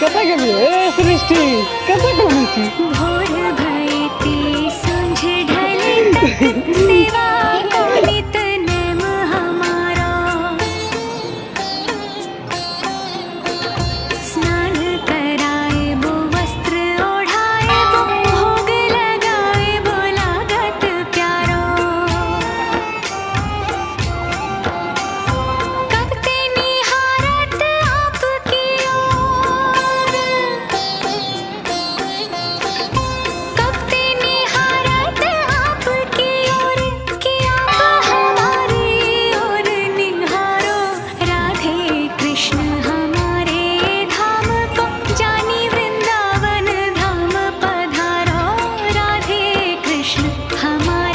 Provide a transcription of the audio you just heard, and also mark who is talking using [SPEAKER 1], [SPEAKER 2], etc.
[SPEAKER 1] कथा कभी ए सृष्टि कथा कभी थी
[SPEAKER 2] भोर भयते संझ ढले तक सेवा को नित नेम हमारा स्नान कराए वो वस्त्र ओढ़ाए वो भोग लगाए वो लागत प्यारो कब ते निहारत आपकी ओर कब ते निहारत आपकी ओर कि आप हमारी ओर निहारो राधे कृष्ण हमारे धाम को जानी वृंदावन धाम पधारो राधे कृष्ण हमारे